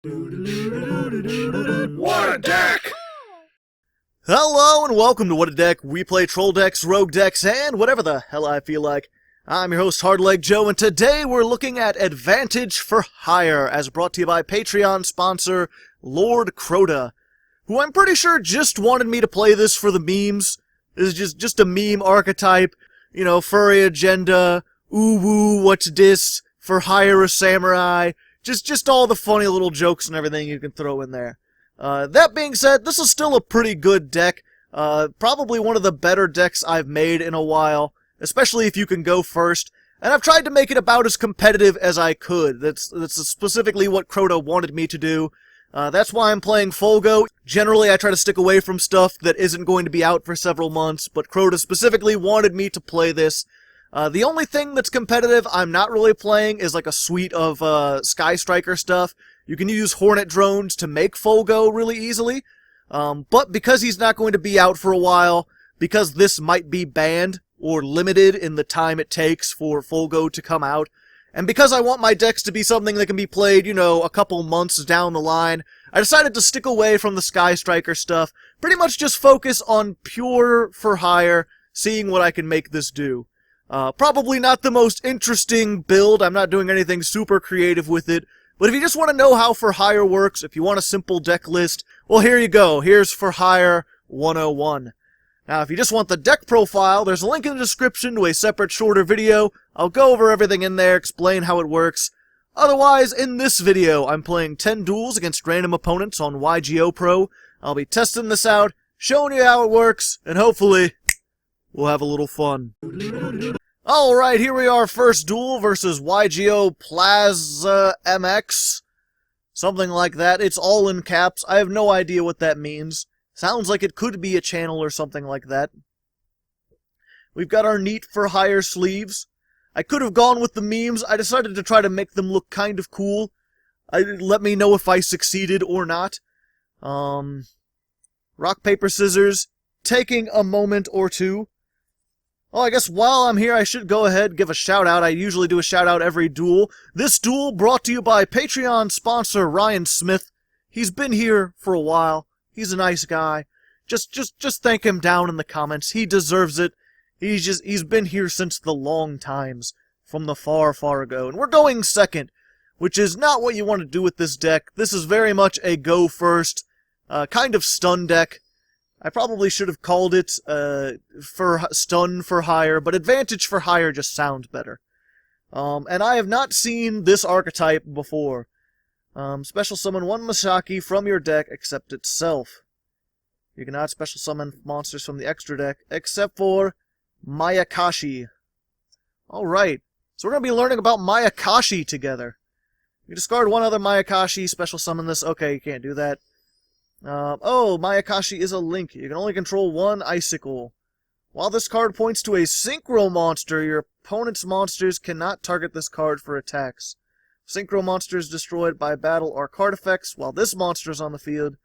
What a deck! Hello and welcome to What a Deck. We play troll decks, rogue decks, and whatever the hell I feel like. I'm your host, Hardleg Joe, and today we're looking at Advantage for Hire, as brought to you by Patreon sponsor Lord Crota, who I'm pretty sure just wanted me to play this for the memes. This is just a meme archetype, you know, furry agenda, ooh woo, what's this, for hire a samurai, just all the funny little jokes and everything you can throw in there. That being said, this is still a pretty good deck, probably one of the better decks I've made in a while, especially if you can go first, and I've tried to make it about as competitive as I could. That's specifically what Crota wanted me to do. That's why I'm playing Folgo. Generally, I try to stick away from stuff that isn't going to be out for several months, but Crota specifically wanted me to play this. The only thing that's competitive I'm not really playing is like a suite of Sky Striker stuff. You can use Hornet drones to make Folgo really easily, but because he's not going to be out for a while, because this might be banned or limited in the time it takes for Folgo to come out, and because I want my decks to be something that can be played, you know, a couple months down the line, I decided to stick away from the Sky Striker stuff, pretty much just focus on pure for hire, seeing what I can make this do. Probably not the most interesting build, I'm not doing anything super creative with it, but if you just want to know how for hire works, if you want a simple deck list, well here you go, here's for hire 101. Now if you just want the deck profile, there's a link in the description to a separate shorter video. I'll go over everything in there, explain how it works. Otherwise, in this video, I'm playing 10 duels against random opponents on YGOPro. I'll be testing this out, showing you how it works, and hopefully, we'll have a little fun. Alright, here we are, first duel versus YGO Plaza MX. Something like that. It's all in caps. I have no idea what that means. Sounds like it could be a channel or something like that. We've got our neat for hire sleeves. I could have gone with the memes. I decided to try to make them look kind of cool. Let me know if I succeeded or not. Rock, paper, scissors. Taking a moment or two. Oh, I guess while I'm here, I should go ahead and give a shout-out. I usually do a shout-out every duel. This duel brought to you by Patreon sponsor Ryan Smith. He's been here for a while. He's a nice guy. Just thank him down in the comments. He deserves it. He's been here since the long times, from the far, far ago. And we're going second, which is not what you want to do with this deck. This is very much a go first, kind of stun deck. I probably should have called it for stun for hire, but advantage for hire just sounds better. And I have not seen this archetype before. Special summon one Masaki from your deck except itself. You cannot special summon monsters from the extra deck except for Mayakashi. Alright, so we're going to be learning about Mayakashi together. You discard one other Mayakashi, special summon this. Okay, you can't do that. Oh, Mayakashi is a link. You can only control one icicle. While this card points to a synchro monster, your opponent's monsters cannot target this card for attacks. Synchro monsters destroyed by battle or card effects. While this monster is on the field,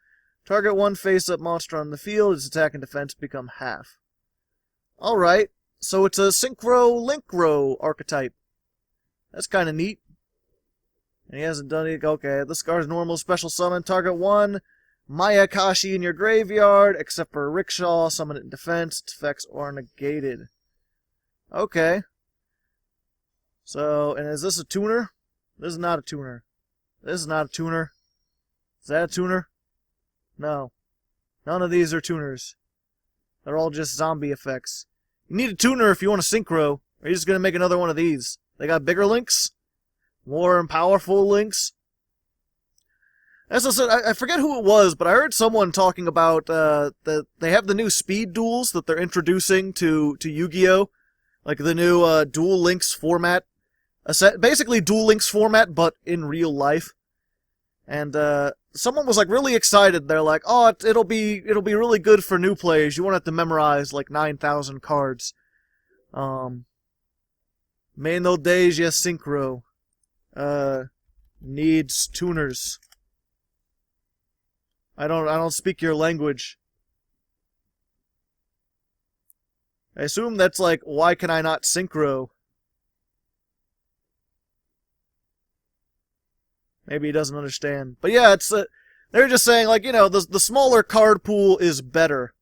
target one face-up monster on the field. Its attack and defense become half. Alright, so it's a synchro linkro archetype. That's kind of neat. And he hasn't done it. Okay, this card's normal special summon. Target one Mayakashi in your graveyard, except for Rickshaw, summon it in defense, its effects are negated. Okay. So, and is this a tuner? This is not a tuner. This is not a tuner. Is that a tuner? No. None of these are tuners. They're all just zombie effects. You need a tuner if you want a synchro, or you're just going to make another one of these. They got bigger links? More powerful links? As I said, I forget who it was, but I heard someone talking about that they have the new speed duels that they're introducing to Yugioh, like the new Duel Links format, basically Duel Links format, but in real life. And someone was like really excited. They're like, "Oh, it'll be really good for new players. You won't have to memorize like 9,000 cards." Main no Deja Synchro needs tuners. I don't speak your language. I assume that's like, why can I not synchro? Maybe he doesn't understand. But yeah, it's they're just saying, like, the smaller card pool is better.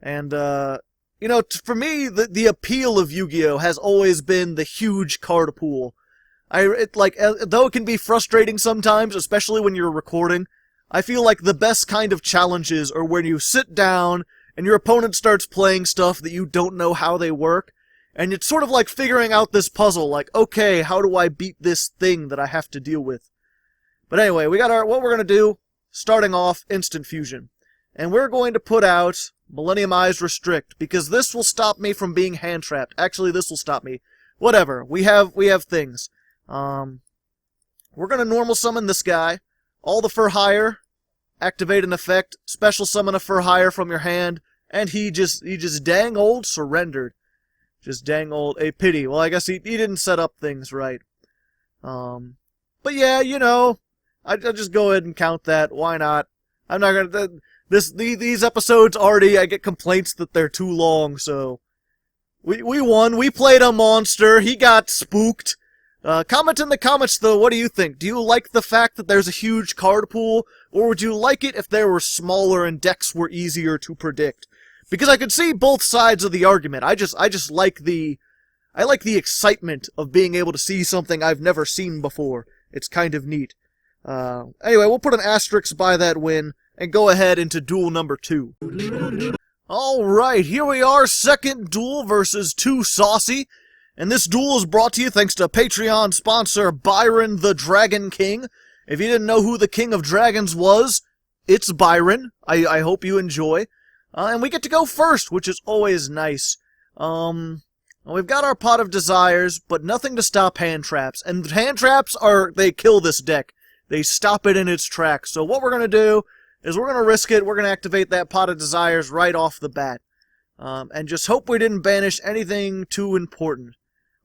And, for me, the appeal of Yu-Gi-Oh! Has always been the huge card pool. Though it can be frustrating sometimes, especially when you're recording, I feel like the best kind of challenges are when you sit down and your opponent starts playing stuff that you don't know how they work, and it's sort of like figuring out this puzzle, like, okay, how do I beat this thing that I have to deal with? But anyway, we got what we're going to do, starting off, Instant Fusion. And we're going to put out Millenniumized Restrict, because this will stop me from being hand-trapped. Actually, this will stop me. Whatever, we have things. We're going to normal summon this guy. All the for hire, activate an effect, special summon a for hire from your hand, and he just dang old surrendered. Just dang old, a pity. Well, I guess he didn't set up things right. But yeah, I'll just go ahead and count that. Why not? I'm not gonna. These episodes already, I get complaints that they're too long. So we won. We played a monster. He got spooked. Comment in the comments though. What do you think? Do you like the fact that there's a huge card pool, or would you like it if there were smaller and decks were easier to predict? Because I could see both sides of the argument. I just like the excitement of being able to see something I've never seen before. It's kind of neat. Anyway, we'll put an asterisk by that win and go ahead into duel number 2. Alright, here we are, second duel versus 2 Saucy. And this duel is brought to you thanks to Patreon sponsor ByronTheDragonKing. If you didn't know who the King of Dragons was, it's Byron. I hope you enjoy. And we get to go first, which is always nice. We've got our Pot of Desires, but nothing to stop hand traps. And hand traps they kill this deck. They stop it in its tracks. So what we're going to do is we're going to risk it. We're going to activate that Pot of Desires right off the bat. And just hope we didn't banish anything too important.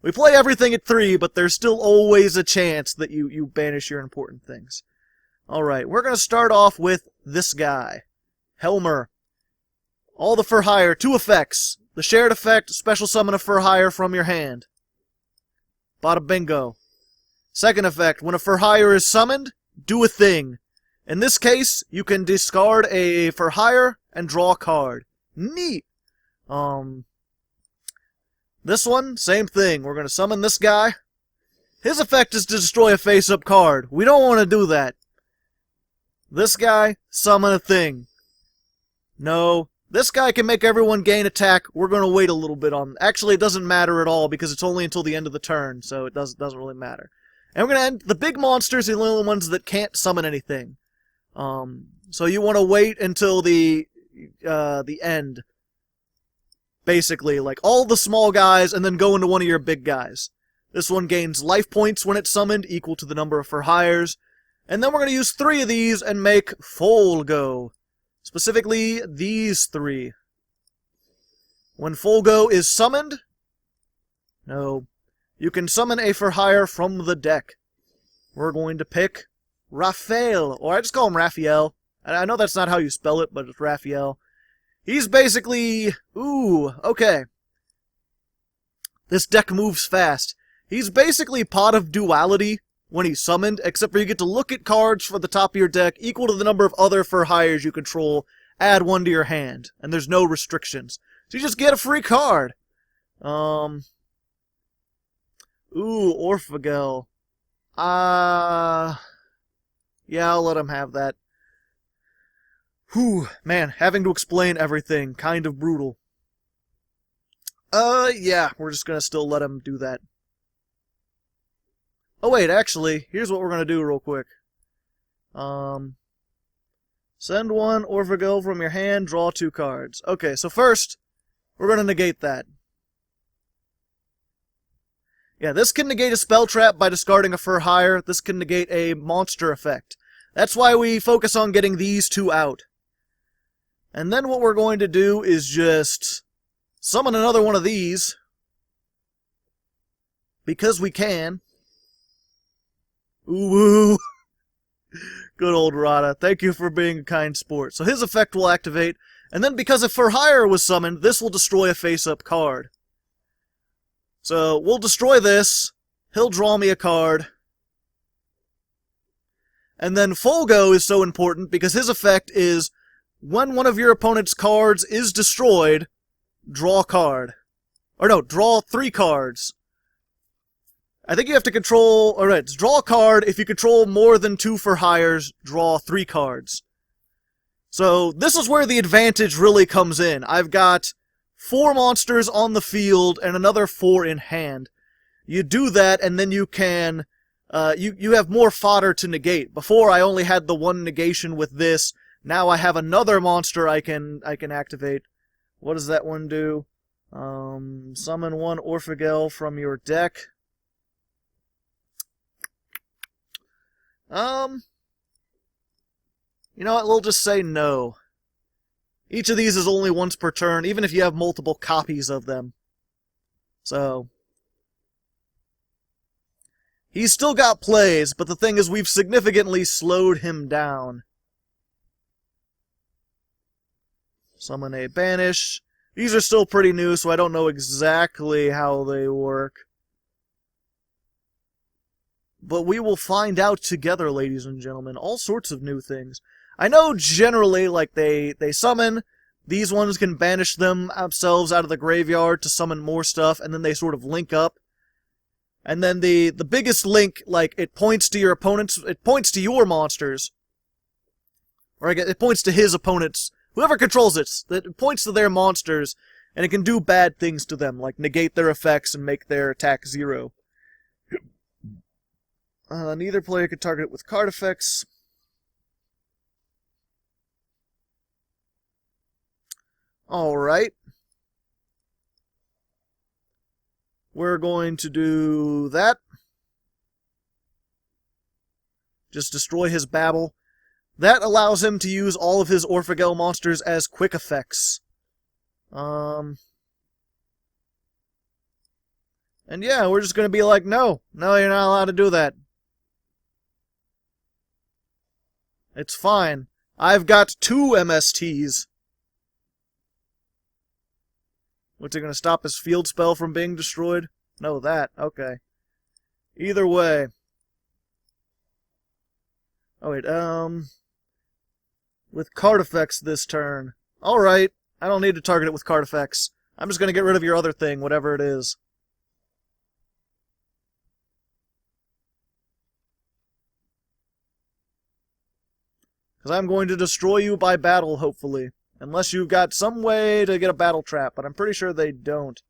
We play everything at 3, but there's still always a chance that you banish your important things. Alright, we're going to start off with this guy. Helmer. All the for hire, 2 effects. The shared effect, special summon a for hire from your hand. Bada bingo. Second effect, when a for hire is summoned, do a thing. In this case, you can discard a for hire and draw a card. Neat. This one, same thing. We're going to summon this guy. His effect is to destroy a face-up card. We don't want to do that. This guy, summon a thing. No. This guy can make everyone gain attack. We're going to wait a little bit on... Actually, it doesn't matter at all because it's only until the end of the turn, so it doesn't really matter. And we're going to end... The big monsters are the only ones that can't summon anything. So you want to wait until the end. Basically, like all the small guys, and then go into one of your big guys. This one gains life points when it's summoned, equal to the number of for hires. And then we're going to use 3 of these and make Folgo. Specifically, these 3. When Folgo is summoned... No. You can summon a for hire from the deck. We're going to pick Raphael, or I just call him Raphael. I know that's not how you spell it, but it's Raphael. He's basically... Ooh, okay. This deck moves fast. He's basically Pot of Duality when he's summoned, except for you get to look at cards for the top of your deck equal to the number of other for hires you control, add 1 to your hand, and there's no restrictions. So you just get a free card. Ooh, Orphagel. Yeah, I'll let him have that. Whew, man, having to explain everything, kind of brutal. Yeah, we're just gonna still let him do that. Oh wait, actually, here's what we're gonna do real quick. Send 1 Orphagel from your hand, draw 2 cards. Okay, so first, we're gonna negate that. Yeah, this can negate a spell trap by discarding a for hire. This can negate a monster effect. That's why we focus on getting these 2 out. And then what we're going to do is just summon another one of these. Because we can. Ooh. Good old Rocha. Thank you for being a kind sport. So his effect will activate. And then because a for hire was summoned, this will destroy a face-up card. So we'll destroy this. He'll draw me a card. And then Folgo is so important because his effect is, when one of your opponent's cards is destroyed, draw a card. Or no, draw 3 cards. I think you have to control... Alright, draw a card. If you control more than 2 for hires, draw 3 cards. So, this is where the advantage really comes in. I've got 4 monsters on the field and another 4 in hand. You do that, and then you can... you have more fodder to negate. Before, I only had the 1 negation with this. Now I have another monster I can activate. What does that one do? Summon 1 Orphagel from your deck. You know what, we'll just say no. Each of these is only once per turn, even if you have multiple copies of them. So... he's still got plays, but the thing is we've significantly slowed him down. Summon a Banish. These are still pretty new, so I don't know exactly how they work. But we will find out together, ladies and gentlemen. All sorts of new things. I know generally, like, they summon. These ones can banish themselves out of the graveyard to summon more stuff, and then they sort of link up. And then the biggest link, like, it points to your opponents, it points to your monsters. Or I guess it points to his opponents. Whoever controls it points to their monsters, and it can do bad things to them, like negate their effects and make their attack 0. Neither player can target it with card effects. Alright. We're going to do that. Just destroy his Babel. That allows him to use all of his Orphagel monsters as quick effects. And yeah, we're just going to be like, no, you're not allowed to do that. It's fine. I've got 2 MSTs. What's it going to stop his field spell from being destroyed? No, that. Okay. Either way. Oh, wait, with card effects this turn. Alright, I don't need to target it with card effects. I'm just going to get rid of your other thing, whatever it is. Because I'm going to destroy you by battle, hopefully. Unless you've got some way to get a battle trap, but I'm pretty sure they don't.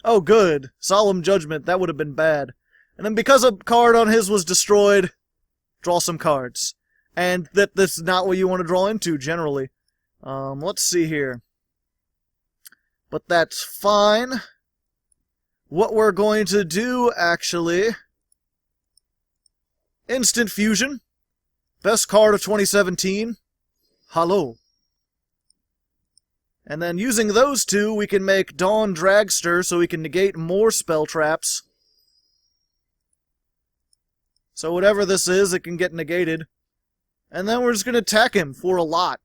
Oh, good. Solemn Judgment. That would have been bad. And then because a card on his was destroyed, draw some cards. And that's not what you want to draw into, generally. Let's see here. But that's fine. What we're going to do, actually... Instant Fusion. Best card of 2017. Hello. And then using those 2, we can make Dawn Dragster so we can negate more spell traps. So whatever this is, it can get negated. And then we're just going to attack him for a lot.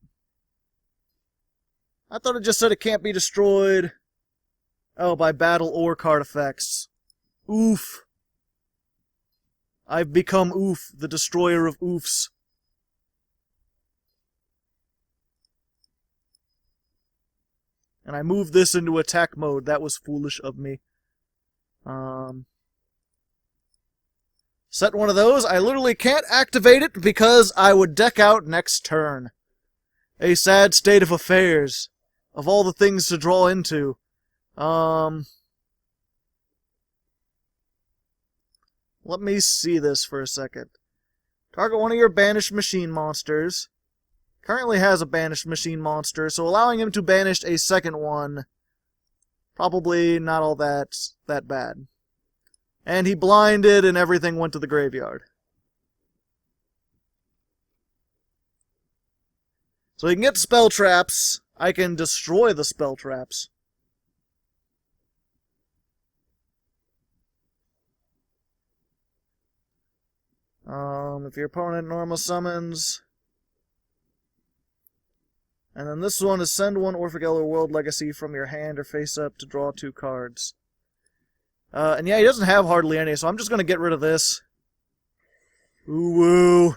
I thought it just said it can't be destroyed. Oh, by battle or card effects. Oof. I've become Oof, the destroyer of oofs. And I moved this into attack mode. That was foolish of me. Set one of those. I literally can't activate it because I would deck out next turn. A sad state of affairs. Of all the things to draw into. Let me see this for a second. Target one of your banished machine monsters. Currently has a banished machine monster, so allowing him to banish a second one, probably not all that bad. And he blinded and everything went to the graveyard. So he can get spell traps. I can destroy the spell traps. If your opponent normal summons... And then this one is send 1 Orphagel or World Legacy from your hand or face up to draw 2 cards. And yeah, he doesn't have hardly any, so I'm just gonna get rid of this. Ooh, woo.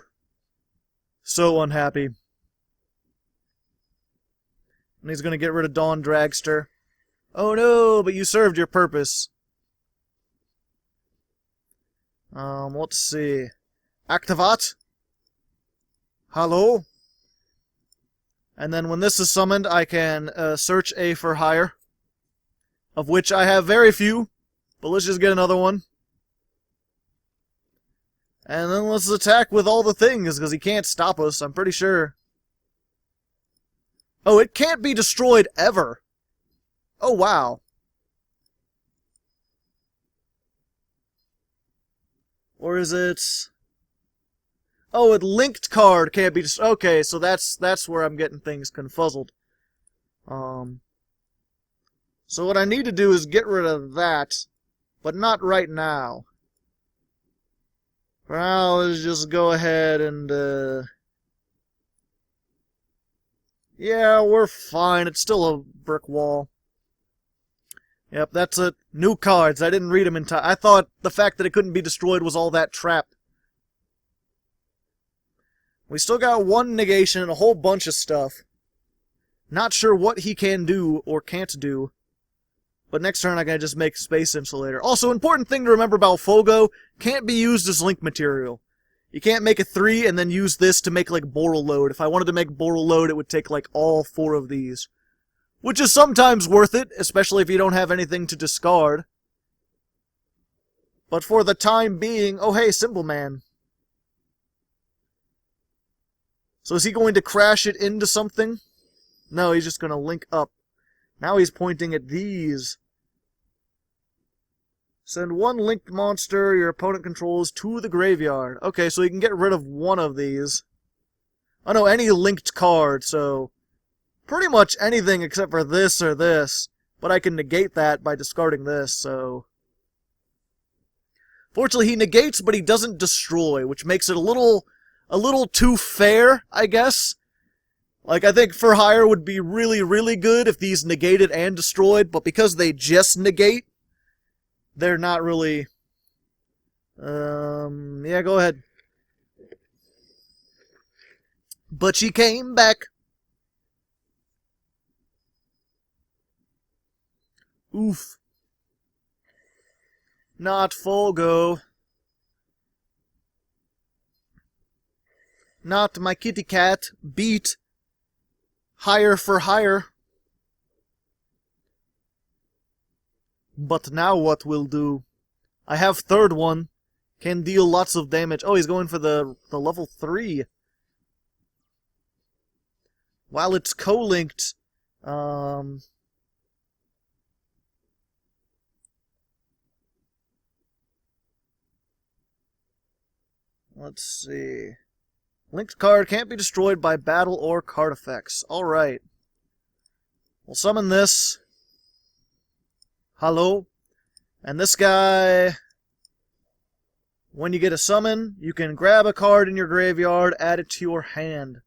So unhappy. And he's gonna get rid of Dawn Dragster. Oh no, but you served your purpose. Let's see. Activate. Hello. And then when this is summoned, I can search A for hire. Of which I have very few. But let's just get another one. And then let's attack with all the things, because he can't stop us, I'm pretty sure. Oh, it can't be destroyed ever. Oh, wow. Or is it... Oh, a linked card can't be destroyed. Okay, so that's where I'm getting things confuzzled. So what I need to do is get rid of that, but not right now. For now, let's just go ahead and, yeah, we're fine. It's still a brick wall. Yep, that's it. New cards. I didn't read them in time. I thought the fact that it couldn't be destroyed was all that trap. We still got one negation and a whole bunch of stuff. Not sure what he can do or can't do. But next turn I can just make Space Insulator. Also, important thing to remember about Fogo, can't be used as link material. You can't make a 3 and then use this to make, like, Boral Load. If I wanted to make Boral Load, it would take, like, all 4 of these. Which is sometimes worth it, especially if you don't have anything to discard. But for the time being... Oh, hey, Symbol Man. So is he going to crash it into something? No, he's just going to link up. Now he's pointing at these. Send one linked monster your opponent controls to the graveyard. Okay, so you can get rid of one of these. Oh no, any linked card, so... Pretty much anything except for this or this. But I can negate that by discarding this, so... Fortunately, he negates, but he doesn't destroy, which makes it a little too fair, I guess. Like, I think For Hire would be really, really good if these negated and destroyed, but because they just negate, they're not really... yeah, go ahead. But she came back. Oof. Not Fogo. Not my kitty cat. Beat. Hire for hire. But now what will do? I have third one. Can deal lots of damage. Oh, he's going for the level 3. While it's co-linked, let's see. Linked card can't be destroyed by battle or card effects. Alright. We'll summon this. Hello. And this guy... When you get a summon, you can grab a card in your graveyard, add it to your hand.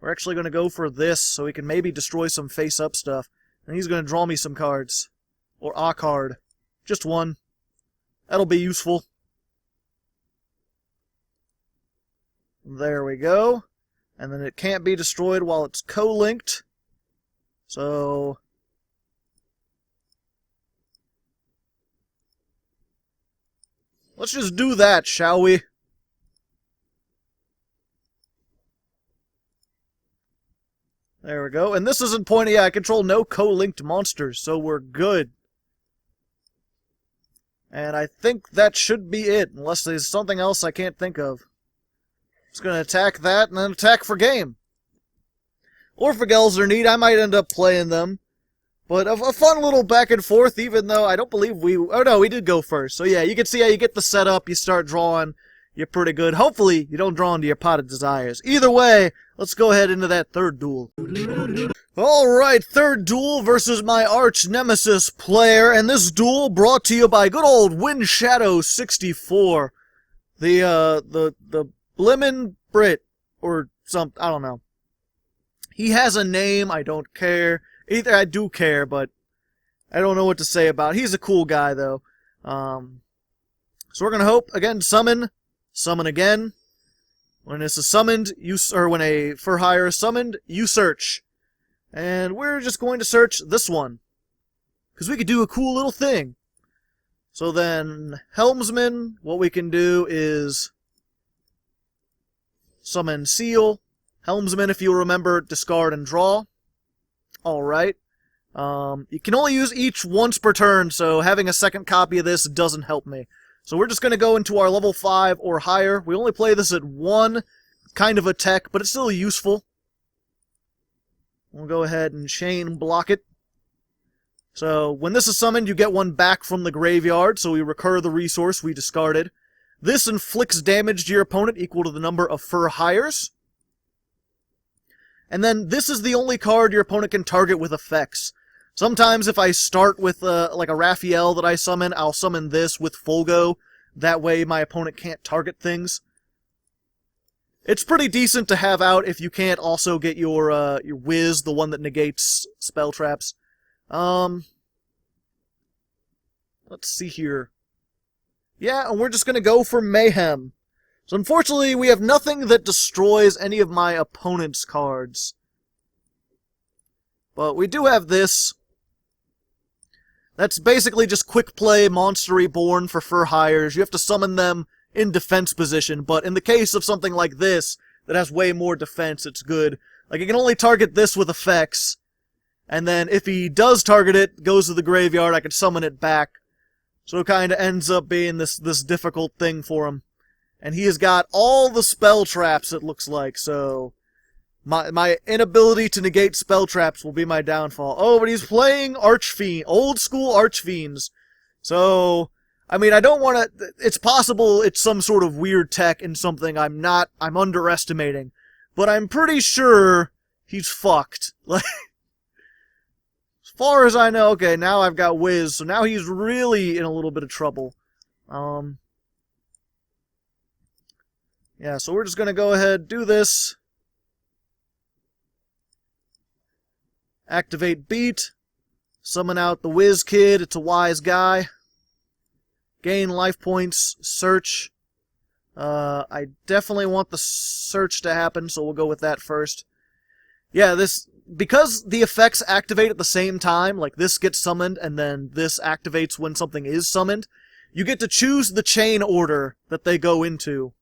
We're actually going to go for this, so we can maybe destroy some face-up stuff. And he's going to draw me some cards. Or a card. Just one. That'll be useful. There we go. And then it can't be destroyed while it's co-linked. So... let's just do that, shall we? There we go. And this isn't pointy. I control no co-linked monsters, so we're good. And I think that should be it, unless there's something else I can't think of. Just gonna attack that, and then attack for game. Orphagels are neat. I might end up playing them. But a fun little back and forth, even though I don't believe we... Oh no, we did go first. So yeah, you can see how you get the setup, you start drawing, you're pretty good. Hopefully, you don't draw into your pot of desires. Either way, let's go ahead into that third duel. Alright, third duel versus my arch nemesis player, and this duel brought to you by good old Windshadow64. The Blimmin' Brit, or something, I don't know. He has a name, I don't care. Either I do care, but I don't know what to say about it. He's a cool guy, though. So we're gonna hope again. Summon again. When this is summoned, when a for hire is summoned, you search, and we're just going to search this one because we could do a cool little thing. So then, Helmsman, what we can do is summon Seal. Helmsman, if you remember, discard and draw. Alright. You can only use each once per turn, so having a second copy of this doesn't help me. So we're just going to go into our level 5 or higher. We only play this at 1, kind of a tech, but it's still useful. We'll go ahead and chain block it. So when this is summoned, you get one back from the graveyard, so we recur the resource we discarded. This inflicts damage to your opponent equal to the number of fur hires. And then this is the only card your opponent can target with effects. Sometimes if I start with like a Raphael that I summon, I'll summon this with Fulgo. That way my opponent can't target things. It's pretty decent to have out if you can't also get your Wiz, the one that negates spell traps. Let's see here. Yeah, and we're just gonna go for Mayhem. So unfortunately, we have nothing that destroys any of my opponent's cards. But we do have this. That's basically just quick play Monster Reborn for fur hires. You have to summon them in defense position, but in the case of something like this, that has way more defense, it's good. Like, you can only target this with effects, and then if he does target it, goes to the graveyard, I can summon it back. So it kind of ends up being this difficult thing for him. And he has got all the spell traps, it looks like, so my inability to negate spell traps will be my downfall. Oh, but he's playing Archfiend, old school Archfiends. So, I mean, I don't want to, it's possible it's some sort of weird tech and something I'm underestimating. But I'm pretty sure he's fucked. Like, as far as I know, okay, now I've got Wiz, so now he's really in a little bit of trouble. Yeah, so we're just gonna go ahead and do this. Activate Beat. Summon out the Wiz Kid, it's a wise guy. Gain life points, search. I definitely want the search to happen, so we'll go with that first. Yeah, because the effects activate at the same time, like this gets summoned and then this activates when something is summoned, you get to choose the chain order that they go into.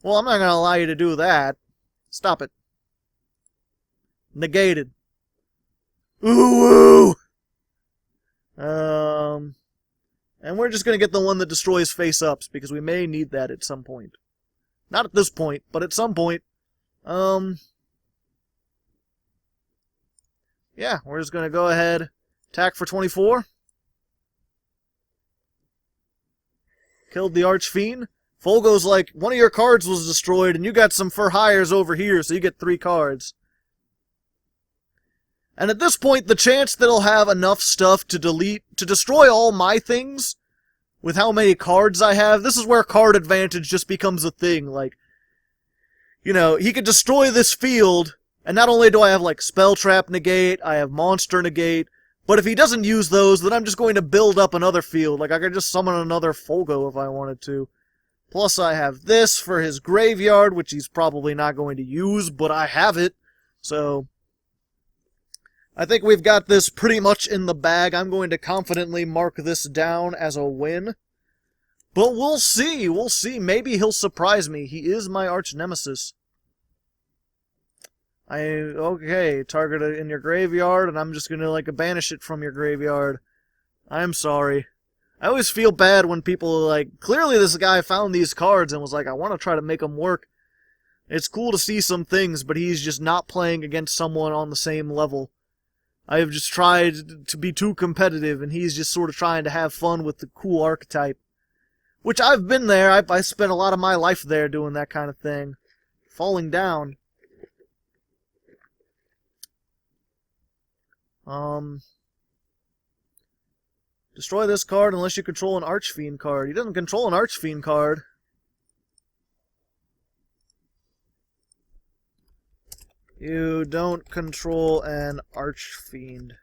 Well, I'm not going to allow you to do that. Stop it. Negated. Ooh! And we're just going to get the one that destroys face-ups, because we may need that at some point. Not at this point, but at some point. Yeah, we're just going to go ahead, attack for 24. Killed the Archfiend. Fulgo's like, one of your cards was destroyed, and you got some for hires over here, so you get 3 cards. And at this point, the chance that I'll have enough stuff to destroy all my things, with how many cards I have, this is where card advantage just becomes a thing. Like, you know, he could destroy this field, and not only do I have, like, Spell Trap negate, I have Monster negate, but if he doesn't use those, then I'm just going to build up another field. Like, I could just summon another Fulgo if I wanted to. Plus, I have this for his graveyard, which he's probably not going to use, but I have it. So, I think we've got this pretty much in the bag. I'm going to confidently mark this down as a win. But we'll see. We'll see. Maybe he'll surprise me. He is my arch nemesis. Okay, target it in your graveyard, and I'm just going to, like, banish it from your graveyard. I'm sorry. I always feel bad when people are like, clearly this guy found these cards and was like, I want to try to make them work. It's cool to see some things, but he's just not playing against someone on the same level. I have just tried to be too competitive, and he's just sort of trying to have fun with the cool archetype. Which I've been there. I spent a lot of my life there doing that kind of thing. Falling down. Destroy this card unless you control an Archfiend card. He doesn't control an Archfiend card. You don't control an Archfiend.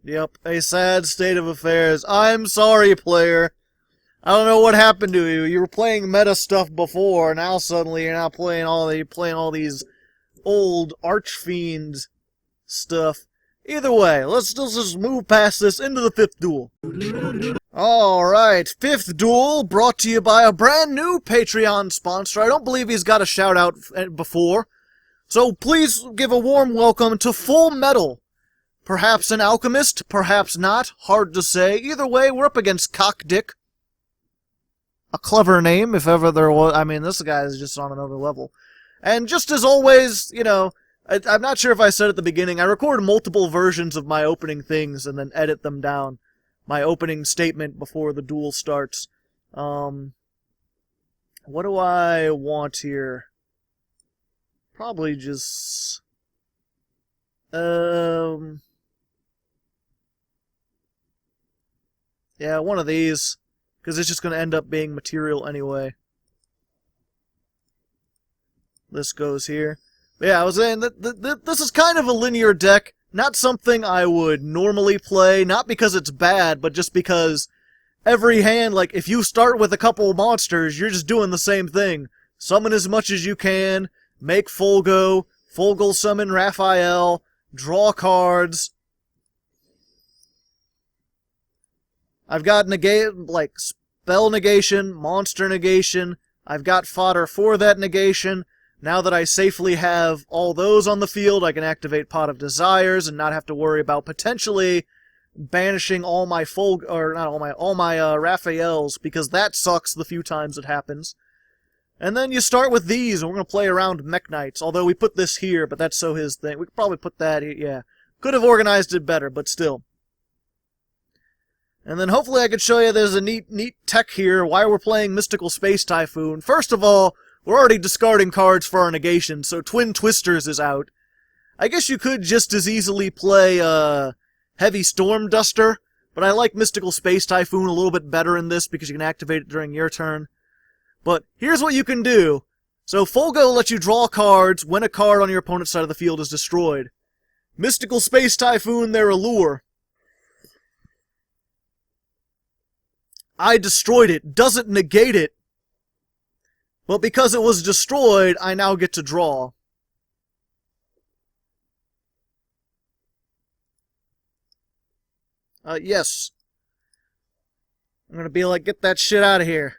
Yep, a sad state of affairs. I'm sorry, player. I don't know what happened to you. You were playing meta stuff before, now suddenly you're not playing all these old Archfiend stuff. Either way, let's just move past this into the 5th duel. Alright, 5th duel brought to you by a brand new Patreon sponsor. I don't believe he's got a shout out before. So please give a warm welcome to Full Metal. Perhaps an alchemist, perhaps not, hard to say. Either way, we're up against Cockdick. A clever name, if ever there was. I mean, this guy is just on another level. And just as always, you know, I'm not sure if I said at the beginning, I record multiple versions of my opening things and then edit them down. My opening statement before the duel starts. What do I want here? Probably just... Yeah, one of these, because it's just going to end up being material anyway. This goes here. But yeah, I was saying that this is kind of a linear deck, not something I would normally play, not because it's bad, but just because every hand, like, if you start with a couple monsters, you're just doing the same thing. Summon as much as you can, make Fulgo, Fulgo summon Raphael, draw cards. I've got spell negation, monster negation. I've got fodder for that negation. Now that I safely have all those on the field, I can activate Pot of Desires and not have to worry about potentially banishing all my Raphaels, because that sucks the few times it happens. And then you start with these, and we're going to play around Mech Knights, although we put this here, but that's so his thing. We could probably put that here, yeah. Could have organized it better, but still. And then hopefully I could show you there's a neat tech here, why we're playing Mystical Space Typhoon. First of all, we're already discarding cards for our negation, so Twin Twisters is out. I guess you could just as easily play Heavy Storm Duster, but I like Mystical Space Typhoon a little bit better in this because you can activate it during your turn. But here's what you can do. So Fulgo lets you draw cards when a card on your opponent's side of the field is destroyed. Mystical Space Typhoon, their allure. I destroyed it. Doesn't negate it. But because it was destroyed, I now get to draw. Yes. I'm gonna be like, get that shit out of here.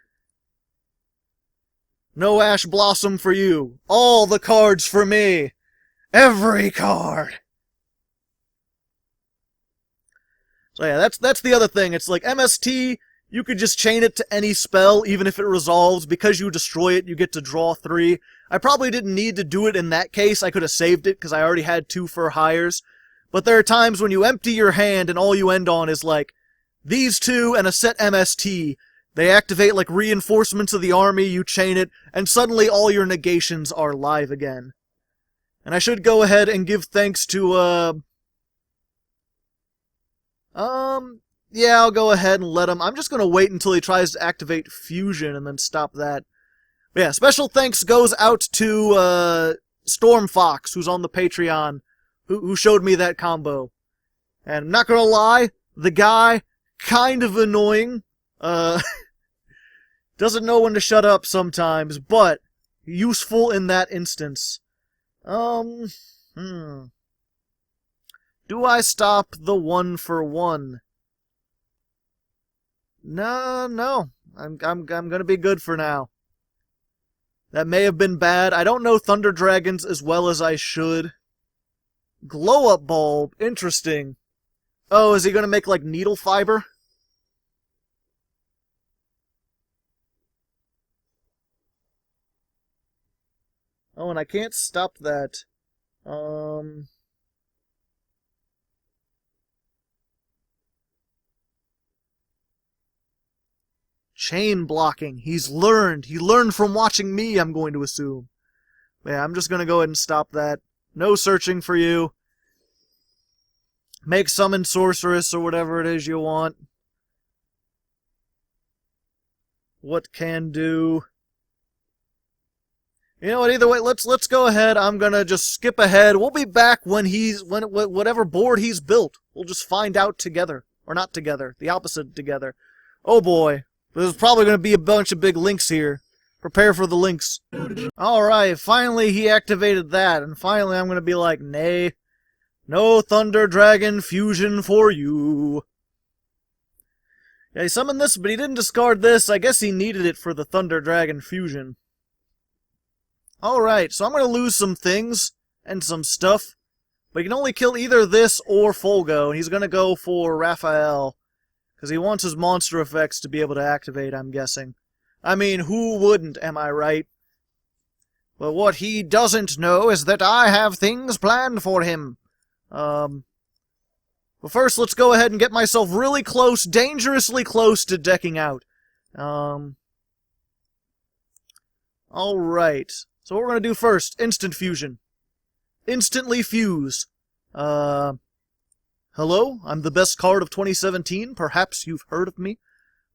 No Ash Blossom for you. All the cards for me. Every card. So yeah, that's the other thing. It's like MST, you could just chain it to any spell, even if it resolves. Because you destroy it, you get to draw 3. I probably didn't need to do it in that case. I could have saved it, because I already had 2 for hires. But there are times when you empty your hand and all you end on is like, these 2 and a set MST. They activate like reinforcements of the army, you chain it, and suddenly all your negations are live again. And I should go ahead and give thanks to, yeah, I'll go ahead and let him. I'm just going to wait until he tries to activate Fusion and then stop that. But yeah, special thanks goes out to Storm Fox, who's on the Patreon, who showed me that combo. And I'm not going to lie, the guy, kind of annoying. Doesn't know when to shut up sometimes, but useful in that instance. Do I stop the 1-for-1? No. I'm gonna be good for now. That may have been bad. I don't know Thunder Dragons as well as I should. Glow-up bulb. Interesting. Oh, is he gonna make, like, needle fiber? Oh, and I can't stop that. Chain blocking. He learned from watching me, I'm going to assume. Yeah, I'm just going to go ahead and stop that. No searching for you. Make summon sorceress or whatever it is you want. What can do? You know what, either way, let's go ahead. I'm gonna just skip ahead. We'll be back when whatever board he's built. We'll just find out together. Or not together. The opposite together. Oh boy. There's probably gonna be a bunch of big links here. Prepare for the links. Alright, finally he activated that, and finally I'm gonna be like, nay. No Thunder Dragon fusion for you. Yeah, he summoned this, but he didn't discard this. I guess he needed it for the Thunder Dragon fusion. Alright, so I'm gonna lose some things and some stuff. But he can only kill either this or Folgo, and he's gonna go for Raphael. Because he wants his monster effects to be able to activate, I'm guessing. I mean, who wouldn't, am I right? But what he doesn't know is that I have things planned for him. But first, let's go ahead and get myself really close, dangerously close to decking out. Alright. So what we're going to do first, instant fusion. Instantly fuse. Hello? I'm the best card of 2017. Perhaps you've heard of me.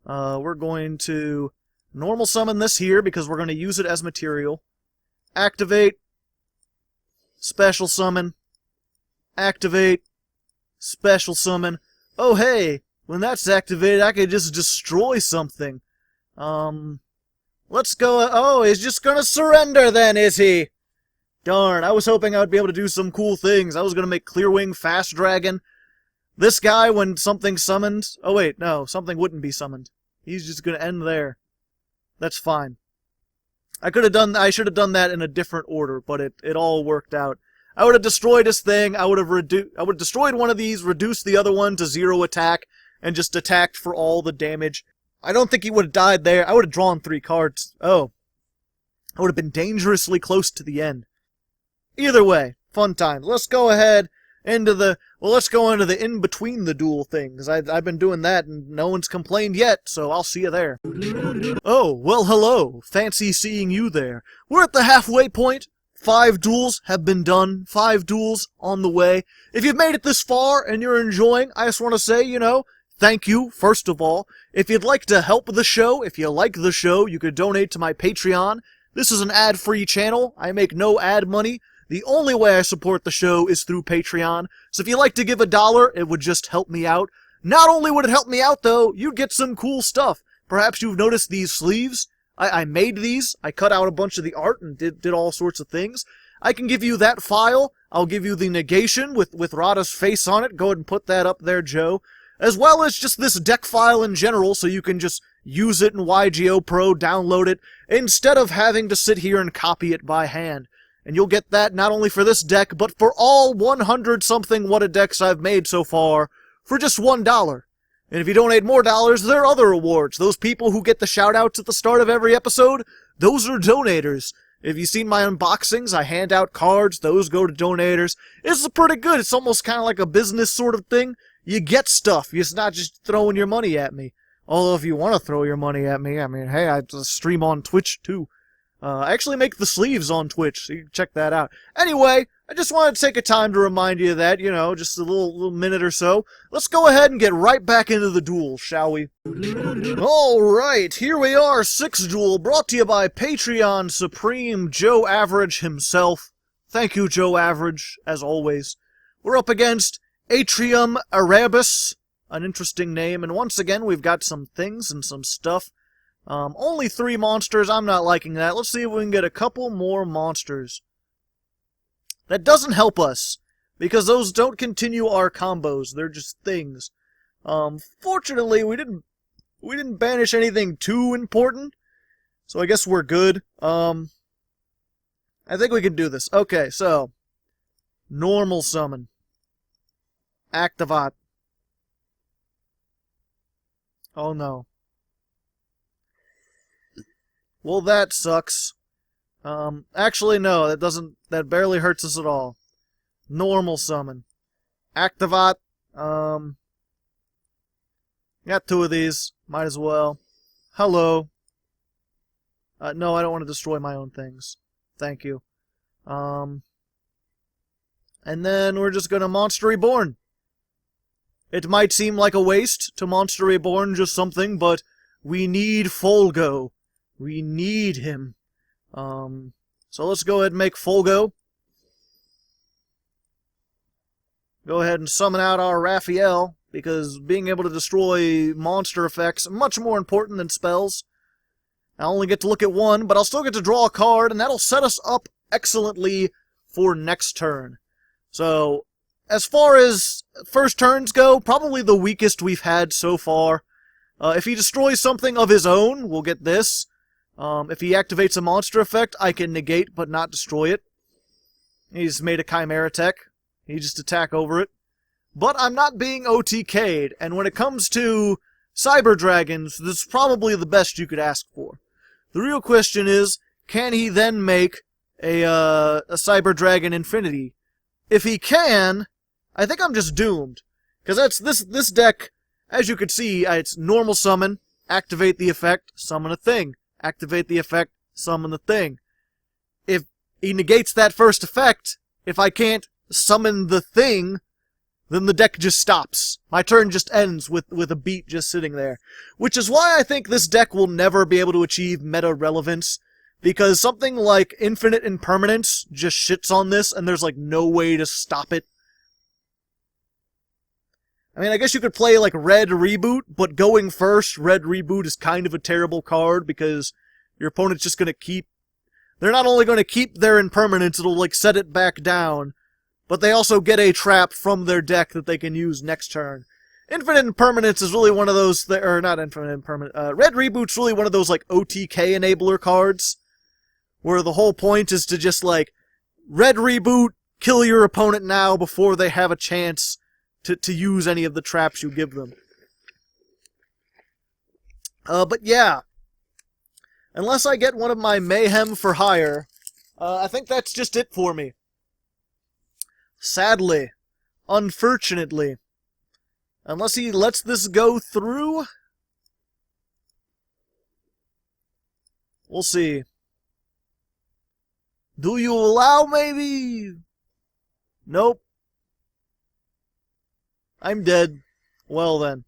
We're going to normal summon this here because we're going to use it as material. Activate. Special summon. Activate. Special summon. Oh hey, when that's activated I could just destroy something. Let's go. Oh, he's just gonna surrender then, is he? Darn, I was hoping I would be able to do some cool things. I was gonna make Clearwing Fast Dragon. This guy, when something's summoned... Oh wait, no, something wouldn't be summoned. He's just gonna end there. That's fine. I should have done that in a different order, but it all worked out. I would have destroyed his thing, I would have destroyed one of these, reduced the other one to 0 attack, and just attacked for all the damage. I don't think he would have died there. I would have drawn 3 cards. Oh. I would have been dangerously close to the end. Either way, fun times. Let's go ahead into the... Well, let's go into the in-between the duel thing, because I've been doing that and no one's complained yet, so I'll see you there. Oh, well hello. Fancy seeing you there. We're at the halfway point. 5 duels have been done. 5 duels on the way. If you've made it this far and you're enjoying, I just want to say, you know, thank you, first of all. If you'd like to help the show, if you like the show, you could donate to my Patreon. This is an ad-free channel. I make no ad money. The only way I support the show is through Patreon. So if you'd like to give $1, it would just help me out. Not only would it help me out, though, you'd get some cool stuff. Perhaps you've noticed these sleeves. I made these. I cut out a bunch of the art and did all sorts of things. I can give you that file. I'll give you the negation with Rada's face on it. Go ahead and put that up there, Joe. As well as just this deck file in general, so you can just use it in YGOPro, download it, instead of having to sit here and copy it by hand. And you'll get that not only for this deck, but for all 100-something what-a-decks I've made so far, for just $1. And if you donate more dollars, there are other rewards. Those people who get the shout-outs at the start of every episode, those are donators. If you've seen my unboxings, I hand out cards, those go to donators. It's pretty good. It's almost kind of like a business sort of thing. You get stuff. It's not just throwing your money at me. Although if you want to throw your money at me, I mean, hey, I stream on Twitch too. I actually make the sleeves on Twitch, so you can check that out. Anyway, I just wanted to take a time to remind you of that, you know, just a little minute or so. Let's go ahead and get right back into the duel, shall we? Alright, here we are, 6th duel, brought to you by Patreon Supreme Joe Average himself. Thank you, Joe Average, as always. We're up against Atrium Erebus, an interesting name, and once again, we've got some things and some stuff. Only 3 monsters, I'm not liking that. Let's see if we can get a couple more monsters. That doesn't help us, because those don't continue our combos, they're just things. Fortunately, we didn't banish anything too important, so I guess we're good. I think we can do this. Okay, so, normal summon. Activate. Oh no. Well, that sucks. Actually, no, that barely hurts us at all. Normal summon. Activate. Got 2 of these. Might as well. Hello. No, I don't want to destroy my own things. Thank you. And then we're just gonna Monster Reborn. It might seem like a waste to Monster Reborn just something, but we need Folgo. We need him. So So let's go ahead and make full go. Go ahead and summon out our Raphael, because being able to destroy monster effects is much more important than spells. I only get to look at one, but I'll still get to draw a card, and that'll set us up excellently for next turn. So, as far as first turns go, probably the weakest we've had so far. If he destroys something of his own, we'll get this. If he activates a monster effect, I can negate but not destroy it. He's made a Chimera Tech. He just attack over it. But I'm not being OTK'd, and when it comes to Cyber Dragons, this is probably the best you could ask for. The real question is, can he then make a Cyber Dragon Infinity? If he can, I think I'm just doomed. Because that's this deck, as you can see, it's normal summon, activate the effect, summon a thing. Activate the effect, summon the thing. If he negates that first effect, if I can't summon the thing, then the deck just stops. My turn just ends with a beat just sitting there. Which is why I think this deck will never be able to achieve meta relevance, because something like Infinite Impermanence just shits on this, and there's like no way to stop it. I mean, I guess you could play like Red Reboot, but going first, Red Reboot is kind of a terrible card, because your opponent's just gonna keep... They're not only gonna keep their Impermanence, it'll like set it back down, but they also get a trap from their deck that they can use next turn. Infinite Impermanence is really one of those, or not Infinite Impermanence, Red Reboot's really one of those like OTK enabler cards, where the whole point is to just like, Red Reboot, kill your opponent now before they have a chance to use any of the traps you give them. But yeah, unless I get one of my Mayhem for hire, I think that's just it for me. Sadly, unfortunately, unless he lets this go through, we'll see. Do you allow, maybe? Nope. I'm dead. Well then.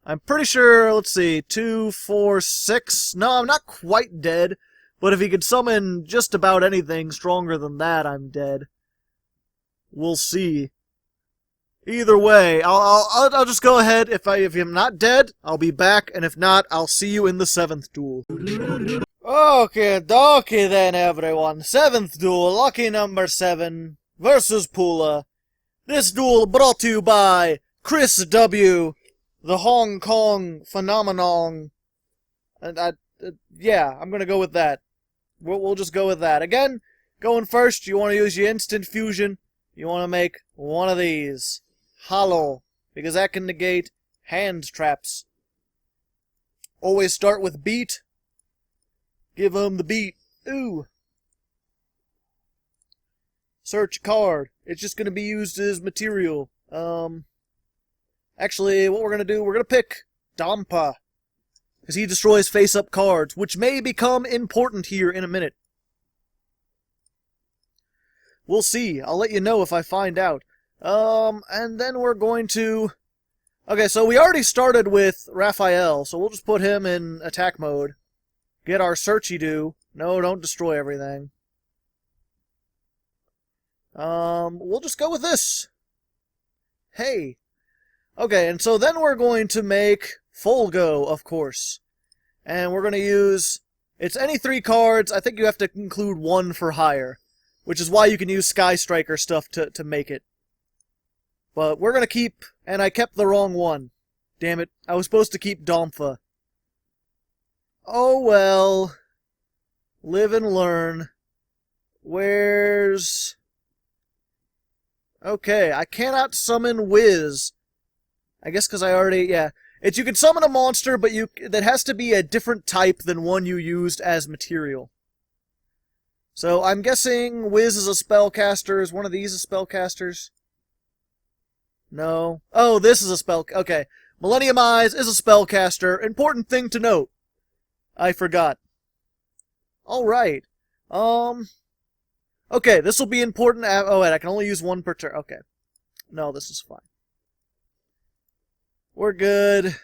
I'm pretty sure, let's see, 2, 4, 6. No, I'm not quite dead, but if he could summon just about anything stronger than that, I'm dead. We'll see. Either way, I'll just go ahead. If I'm not dead, I'll be back, and if not, I'll see you in the 7th duel. Okay, dokie then, everyone. 7th duel, lucky number 7, versus Pula. This duel brought to you by Chris W., the Hong Kong phenomenon. Yeah, I'm gonna go with that. We'll just go with that. Again, going first, you want to use your instant fusion. You want to make one of these. Hollow. Because that can negate hand traps. Always start with beat. Give him the beat. Ooh. Search a card. It's just going to be used as material. Actually, what we're going to do, we're going to pick Dampa. Because he destroys face-up cards, which may become important here in a minute. We'll see. I'll let you know if I find out. And then we're going to... Okay, so we already started with Raphael, so we'll just put him in attack mode. Get our searchy-do. No, don't destroy everything. We'll just go with this. Hey. Okay, and so then we're going to make Folgo, of course. And we're going to use... It's any 3 cards. I think you have to include 1 for hire. Which is why you can use Sky Striker stuff to make it. But we're going to keep... And I kept the wrong one. Damn it. I was supposed to keep Dampha. Oh well. Live and learn. Where's... Okay, I cannot summon Wiz. I guess because I already... Yeah. It's you can summon a monster, but that has to be a different type than one you used as material. So, I'm guessing Wiz is a spellcaster. Is one of these a spellcasters? No. Oh, this is a spell... Okay. Millennium Eyes is a spellcaster. Important thing to note. I forgot. Alright. Okay, this will be important... Oh, wait, I can only use 1 per turn. Okay. No, this is fine. We're good.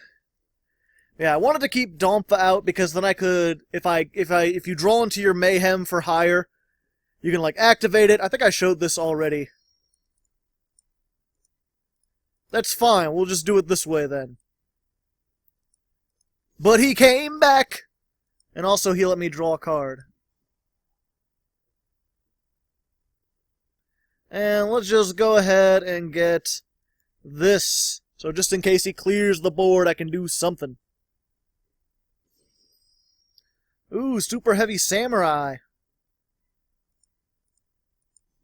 Yeah, I wanted to keep Dampha out because then I could, if you draw into your Mayhem for hire, You can, like, activate it. I think I showed this already. That's fine. We'll just do it this way, then. But he came back! And also, he let me draw a card. And let's just go ahead and get this. So just in case he clears the board, I can do something. Ooh, super heavy samurai.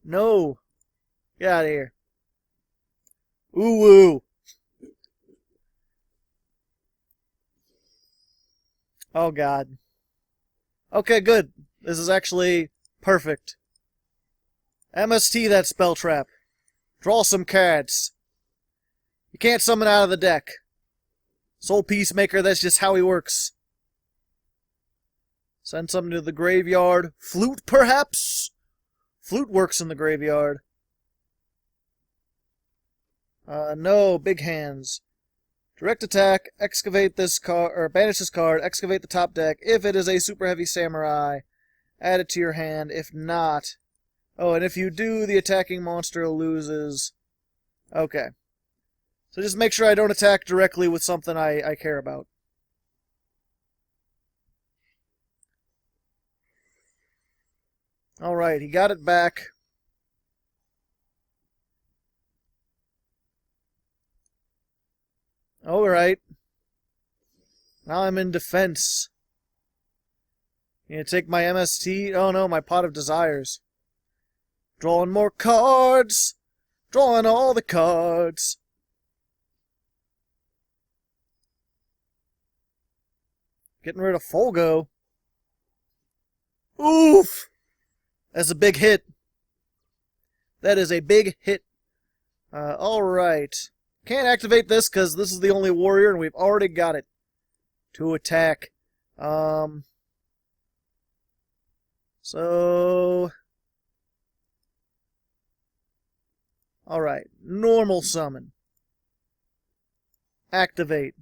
No. Get out of here. Ooh woo. Oh god. Okay, good. This is actually perfect. MST that spell trap. Draw some cards. You can't summon out of the deck. Soul Peacemaker, that's just how he works. Send something to the graveyard. Flute, perhaps? Flute works in the graveyard. No, big hands. Direct attack, excavate this card, or banish this card, excavate the top deck. If it is a super heavy samurai, add it to your hand. If not... Oh, and if you do, the attacking monster loses. Okay. So just make sure I don't attack directly with something I care about. Alright, he got it back. Alright. Now I'm in defense. You gonna take my MST? Oh no, my Pot of Desires. Drawing more cards! Drawing all the cards! Getting rid of Folgo. Oof! That's a big hit. That is a big hit. Alright. Can't activate this because this is the only warrior and we've already got it to attack. So... Alright. Normal summon. Activate.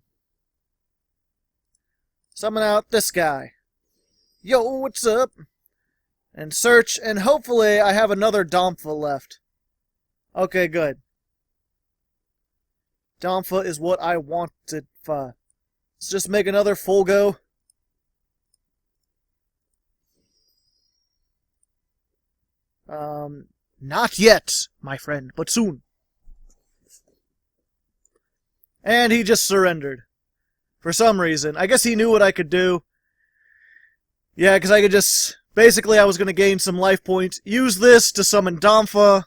Summon out this guy. Yo, what's up? And search, and hopefully I have another Dampha left. Okay, good. Dampha is what I wanted. Let's just make another Folgo. Not yet, my friend, but soon. And he just surrendered. For some reason. I guess he knew what I could do. Yeah, because I could just... Basically, I was going to gain some life points. Use this to summon Dampha.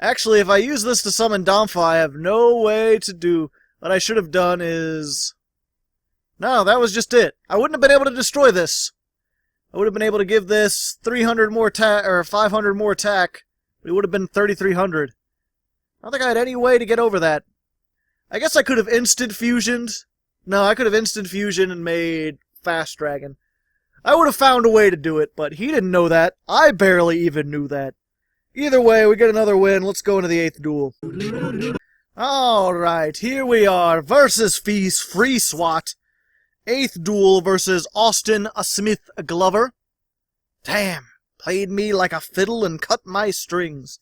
Actually, if I use this to summon Dampha, I have no way to do... What I should have done is... No, that was just it. I wouldn't have been able to destroy this. I would have been able to give this 300 more attack, or 500 more attack. But it would have been 3,300. I don't think I had any way to get over that. I guess I could have instant fusioned. No, I could have instant fusion and made Fast Dragon. I would have found a way to do it, but he didn't know that. I barely even knew that. Either way, we get another win. Let's go into the 8th duel. Alright, here we are. Versus Feast, Free Swat. 8th duel versus Austin Smith Glover. Damn, played me like a fiddle and cut my strings.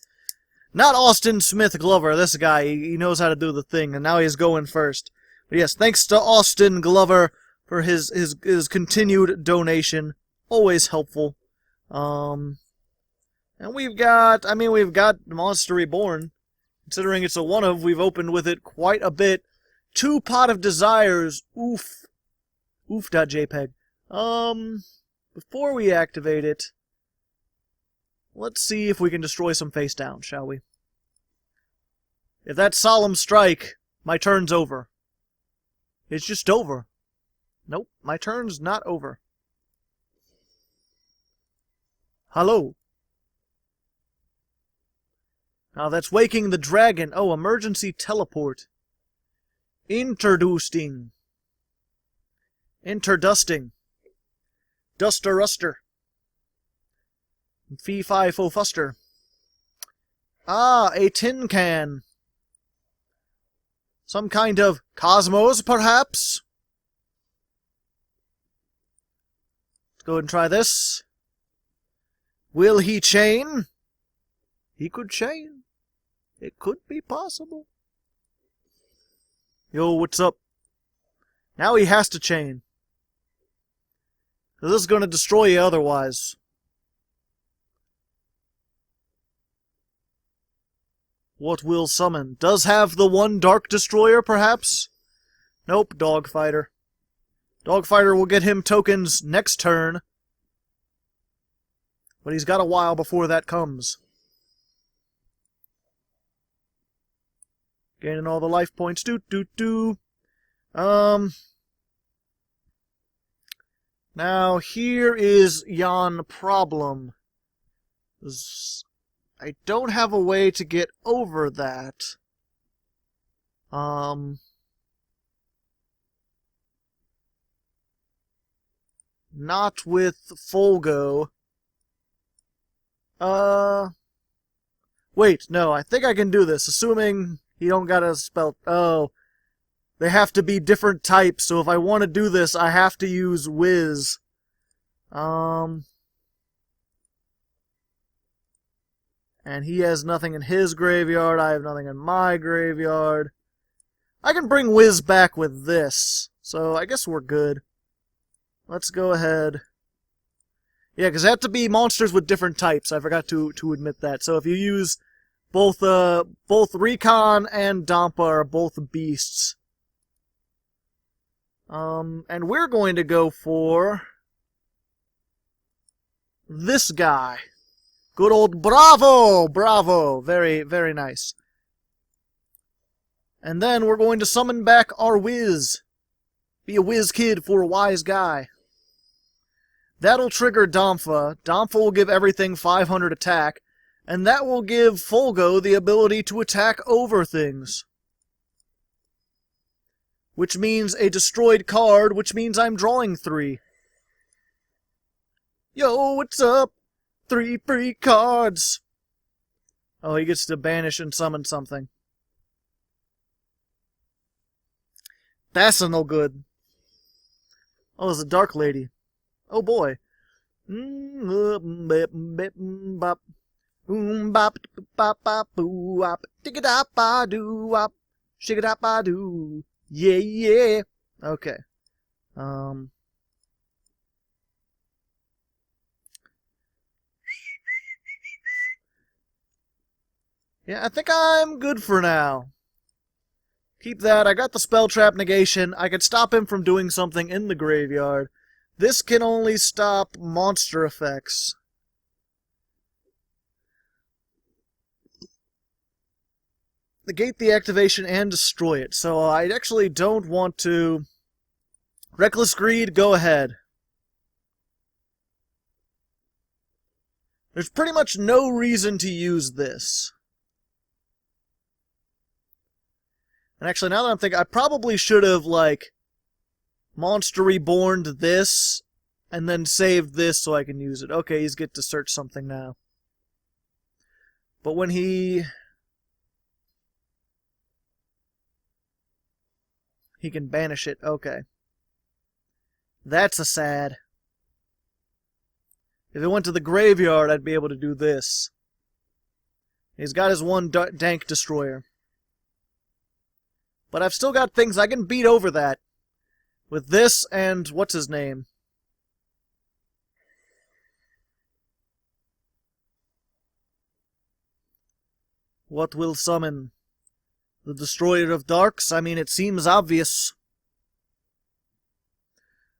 Not Austin Smith Glover, this guy. He knows how to do the thing, and now he's going first. But yes, thanks to Austin Glover for his continued donation. Always helpful. And we've got Monster Reborn. Considering it's a one-of, we've opened with it quite a bit. 2 Pot of Desires. Oof. Oof.jpg. Before we activate it, let's see if we can destroy some face down, shall we? If that's Solemn Strike, my turn's over. It's just over. Nope, my turn's not over. Hello. Now that's Waking the Dragon. Oh, emergency teleport. Interdusting. Interdusting. Duster Ruster. Fee Fi Fo Fuster. Ah, a tin can. Some kind of cosmos, perhaps? Let's go ahead and try this. Will he chain? He could chain. It could be possible. Yo, what's up? Now he has to chain. This is going to destroy you otherwise. What will summon? Does have the one Dark Destroyer, perhaps? Nope, Dogfighter. Dogfighter will get him tokens next turn. But he's got a while before that comes. Gaining all the life points. Now, here is yon problem. I don't have a way to get over that. Not with Folgo. Wait, no, I think I can do this, assuming he don't got a spell. Oh, they have to be different types, so if I want to do this, I have to use Wiz. And he has nothing in his graveyard, I have nothing in my graveyard. I can bring Wiz back with this, so I guess we're good. Let's go ahead. Yeah, because they have to be monsters with different types. I forgot to admit that. So if you use both Recon and Dampa are both beasts. And we're going to go for this guy. Good old Bravo! Bravo! Very, very nice. And then we're going to summon back our Wiz. Be a Wiz kid for a wise guy. That'll trigger Dampha. Dampha will give everything 500 attack, and that will give Folgo the ability to attack over things. Which means a destroyed card, which means I'm drawing 3. Yo, what's up? 3 free cards! Oh, he gets to banish and summon something. That's no good. Oh, there's a Dark Lady. Oh boy. Yeah, yeah. Okay. Yeah, I think I'm good for now. Keep that. I got the Spell Trap negation. I could stop him from doing something in the graveyard. This can only stop monster effects. Negate the activation and destroy it. So I actually don't want to... Reckless Greed, go ahead. There's pretty much no reason to use this. And actually, now that I'm thinking, I probably should have, like, Monster Reborned this, and then saved this so I can use it. Okay, he's get to search something now. But when he can banish it. Okay. That's a sad. If it went to the graveyard, I'd be able to do this. He's got his one Dank Destroyer. But I've still got things I can beat over that. With this and what's his name? What will summon? The Destroyer of Darks? I mean, it seems obvious.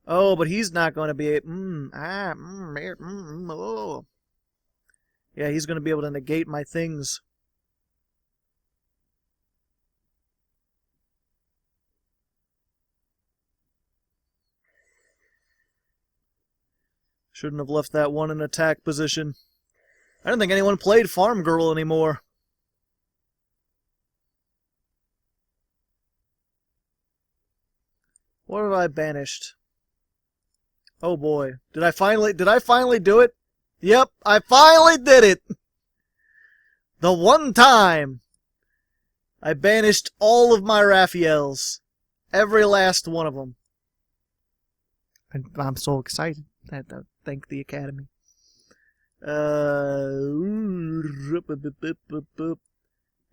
Oh, but he's not going to be... oh. Yeah, he's going to be able to negate my things. Shouldn't have left that one in attack position. I didn't think anyone played Farm Girl anymore. What have I banished? Oh boy. Did I finally do it? Yep, I finally did it! The one time I banished all of my Raphaels. Every last one of them. I'm so excited. Thank the Academy.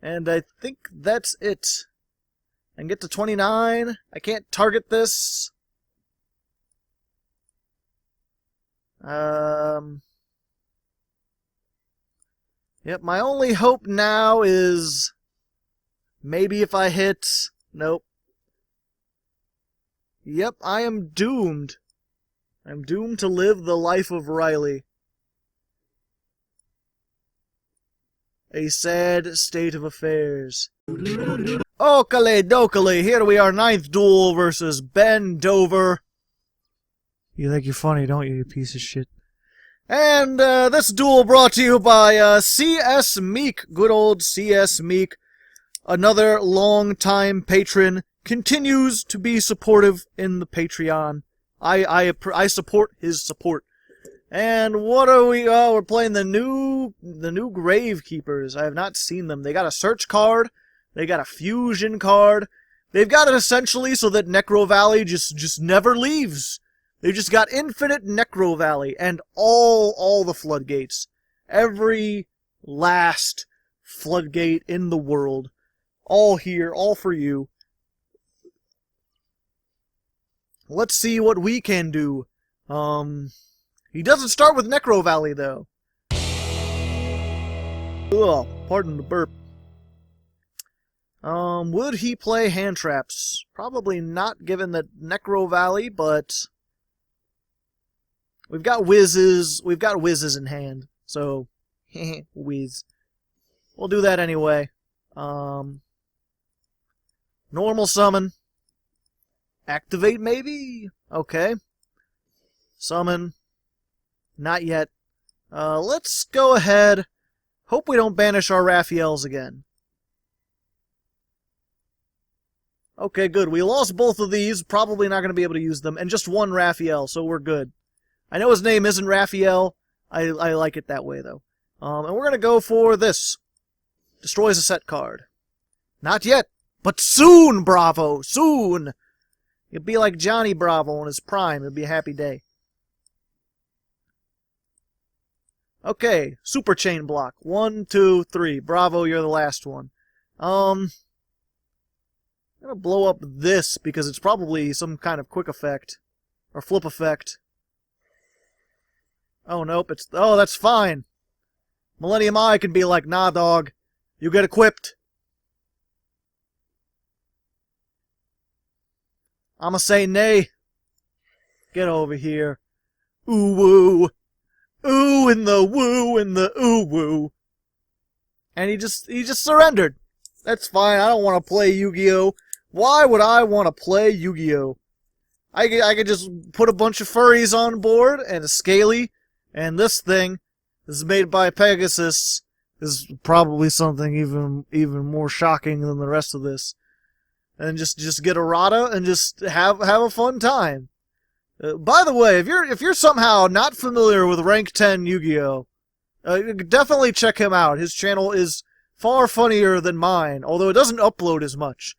And I think that's it. I can get to 29. I can't target this. Yep, my only hope now is maybe if I hit... Nope. Yep, I am doomed. I'm doomed to live the life of Riley. A sad state of affairs. Okale dokale, here we are, 9th duel versus Ben Dover. You think you're funny, don't you, you piece of shit? And this duel brought to you by CS Meek, good old CS Meek. Another long-time patron, continues to be supportive in the Patreon. I support his support. And what are we? Oh, we're playing the new Gravekeepers. I have not seen them. They got a search card. They got a fusion card. They've got it essentially so that Necro Valley just never leaves. They've just got infinite Necro Valley and all the floodgates. Every last floodgate in the world. All here, all for you. Let's see what we can do. He doesn't start with Necro Valley, though. Ugh, pardon the burp. Would he play hand traps? Probably not, given the Necro Valley, but we've got whizzes. We've got whizzes in hand, so whiz. We'll do that anyway. Normal summon. Activate, maybe? Okay. Summon. Not yet. Let's go ahead. Hope we don't banish our Raphaels again. Okay, good. We lost both of these. Probably not going to be able to use them. And just one Raphael, so we're good. I know his name isn't Raphael. I like it that way, though. And we're going to go for this. Destroys a set card. Not yet, but soon, Bravo! Soon! You'll be like Johnny Bravo in his prime. It'll be a happy day. Okay, super chain block. 1, 2, 3. Bravo, you're the last one. I'm gonna blow up this because it's probably some kind of quick effect. Or flip effect. Oh, nope. Oh, that's fine. Millennium Eye can be like, nah, dog. You get equipped. I'ma say nay. Get over here. Ooh woo. Ooh and the woo and the ooh woo. And he just surrendered. That's fine. I don't want to play Yu-Gi-Oh. Why would I want to play Yu-Gi-Oh? I could just put a bunch of furries on board and a scaly, and this thing is made by Pegasus. Is probably something even more shocking than the rest of this. And just get a Rata and just have a fun time. By the way, if you're somehow not familiar with Rank 10 Yu-Gi-Oh, definitely check him out. His channel is far funnier than mine, although it doesn't upload as much.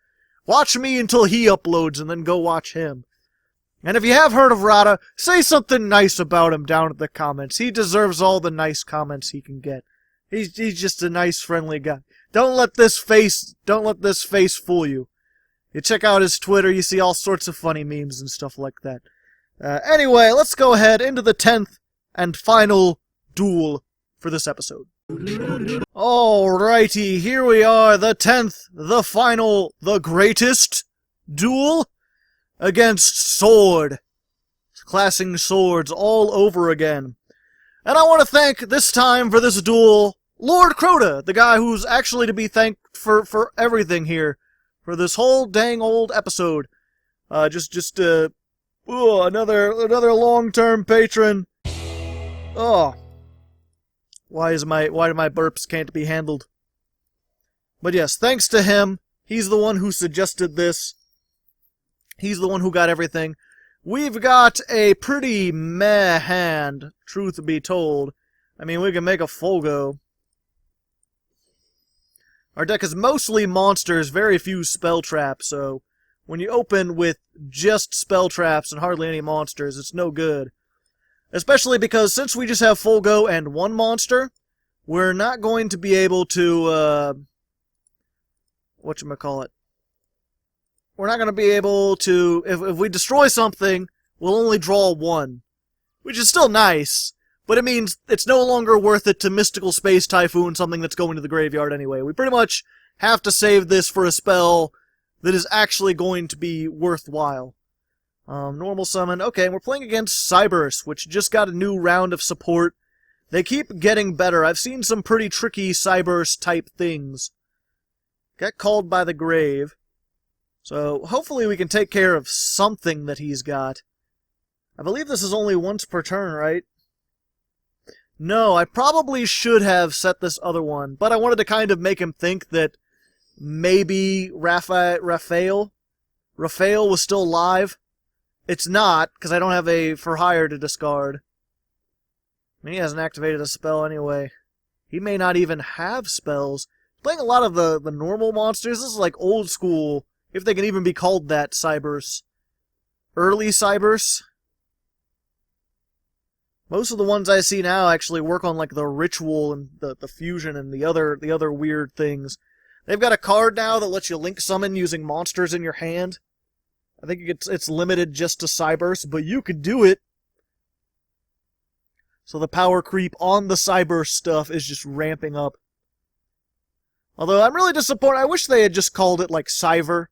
Watch me until he uploads and then go watch him. And if you have heard of Rata, say something nice about him down in the comments. He deserves all the nice comments he can get. He's just a nice, friendly guy. Don't let this face fool you. You check out his Twitter, you see all sorts of funny memes and stuff like that. Anyway, let's go ahead into the 10th and final duel for this episode. Alrighty, here we are, the 10th, the final, the greatest duel against Sword. Classing swords all over again. And I want to thank, this time for this duel, Lord Crota, the guy who's actually to be thanked for everything here. For this whole dang old episode. Another long-term patron. Oh. Why do my burps can't be handled? But yes, thanks to him. He's the one who suggested this. He's the one who got everything. We've got a pretty meh hand, truth be told. I mean, we can make a full go. Our deck is mostly monsters, very few spell traps, so when you open with just spell traps and hardly any monsters, it's no good. Especially because since we just have full go and one monster, we're not going to be able to, whatchamacallit. We're not going to be able to, if we destroy something, we'll only draw one. Which is still nice, but it means it's no longer worth it to Mystical Space Typhoon something that's going to the graveyard anyway. We pretty much have to save this for a spell that is actually going to be worthwhile. Normal summon. Okay, we're playing against Cybers, which just got a new round of support. They keep getting better. I've seen some pretty tricky Cybers type things. Got called by the grave. So hopefully we can take care of something that he's got. I believe this is only once per turn, right? No, I probably should have set this other one, but I wanted to kind of make him think that maybe Raphael was still alive. It's not, because I don't have a For Hire to discard. I mean, he hasn't activated a spell anyway. He may not even have spells. Playing a lot of the normal monsters, this is like old school, if they can even be called that, Cybers. Early Cybers. Most of the ones I see now actually work on like the ritual and the fusion and the other weird things. They've got a card now that lets you link summon using monsters in your hand. I think it's limited just to Cybers, but you could do it. So the power creep on the Cybers stuff is just ramping up. Although I'm really disappointed. I wish they had just called it like Cyber.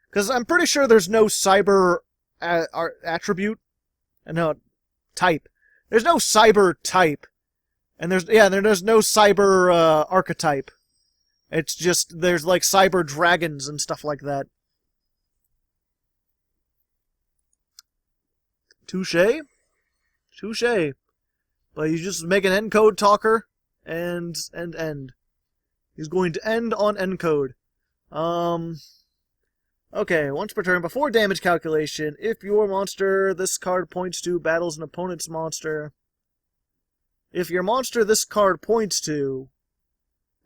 Because I'm pretty sure there's no Cyber attribute. No, type. There's no Cyber type. And there's no Cyber archetype. It's just, there's like Cyber dragons and stuff like that. Touché. But you just make an encode talker and end. He's going to end on encode. Okay, once per turn, before damage calculation, if your monster this card points to battles an opponent's monster. If your monster this card points to...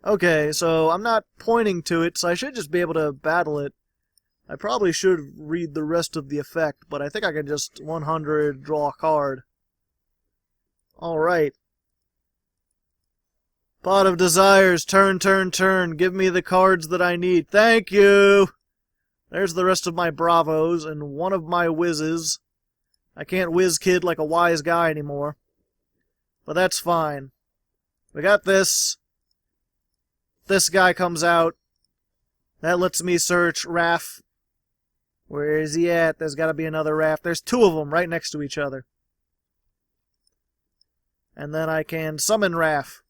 Okay, so I'm not pointing to it, so I should just be able to battle it. I probably should read the rest of the effect, but I think I can just 100 draw a card. Alright. Pot of Desires, turn. Give me the cards that I need. Thank you! There's the rest of my Bravos and one of my Whizzes. I can't whiz kid like a wise guy anymore. But that's fine. We got this. This guy comes out. That lets me search Raph. Where is he at? There's got to be another Raph. There's two of them right next to each other. And then I can summon Raph.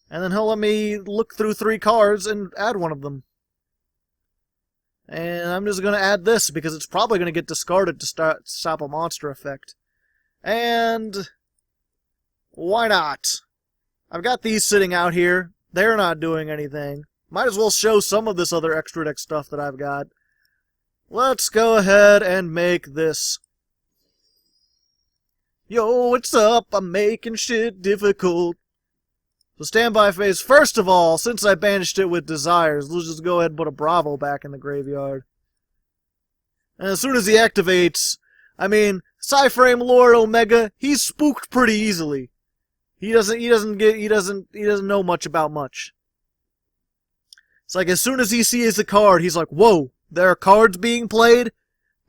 And then he'll let me look through 3 cards and add one of them. And I'm just going to add this because it's probably going to get discarded to stop a monster effect. And why not? I've got these sitting out here. They're not doing anything. Might as well show some of this other extra deck stuff that I've got. Let's go ahead and make this. Yo, what's up? I'm making shit difficult. So standby phase. First of all, since I banished it with Desires, let's just go ahead and put a Bravo back in the graveyard. And as soon as he activates, I mean, Timelord Omega, he's spooked pretty easily. He doesn't know much about much. It's like as soon as he sees a card, he's like, whoa, there are cards being played?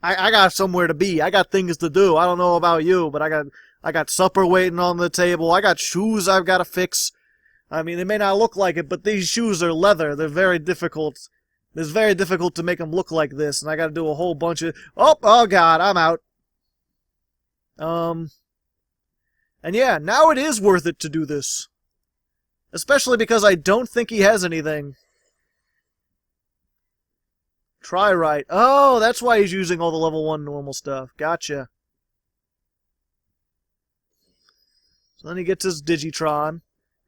I got somewhere to be. I got things to do. I don't know about you, but I got supper waiting on the table. I got shoes I've got to fix. I mean, they may not look like it, but these shoes are leather. They're very difficult. It's very difficult to make them look like this, and I got to do a whole bunch of... Oh God, I'm out. And yeah, now it is worth it to do this. Especially because I don't think he has anything. Try right. Oh, that's why he's using all the level 1 normal stuff. Gotcha. So then he gets his Digitron.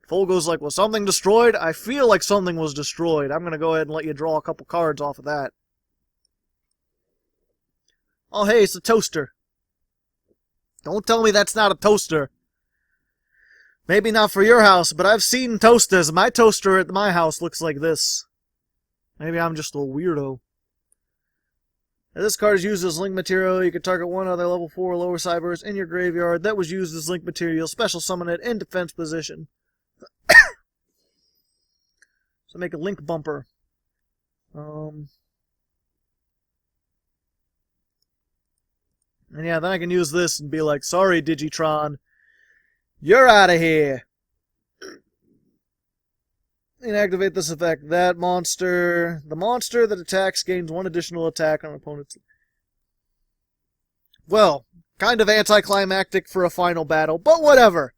Folgo's like, was something destroyed? I feel like something was destroyed. I'm going to go ahead and let you draw a couple cards off of that. Oh, hey, it's a toaster. Don't tell me that's not a toaster. Maybe not for your house, but I've seen toasters. My toaster at my house looks like this. Maybe I'm just a weirdo. This card is used as link material. You can target one other level 4 or lower cybers in your graveyard that was used as link material. Special summon it in defense position. So make a link bumper. And yeah, then I can use this and be like, sorry, Digitron. You're out of here. Inactivate this effect. That monster. The monster that attacks gains 1 additional attack on opponent's. Well, kind of anticlimactic for a final battle, but whatever.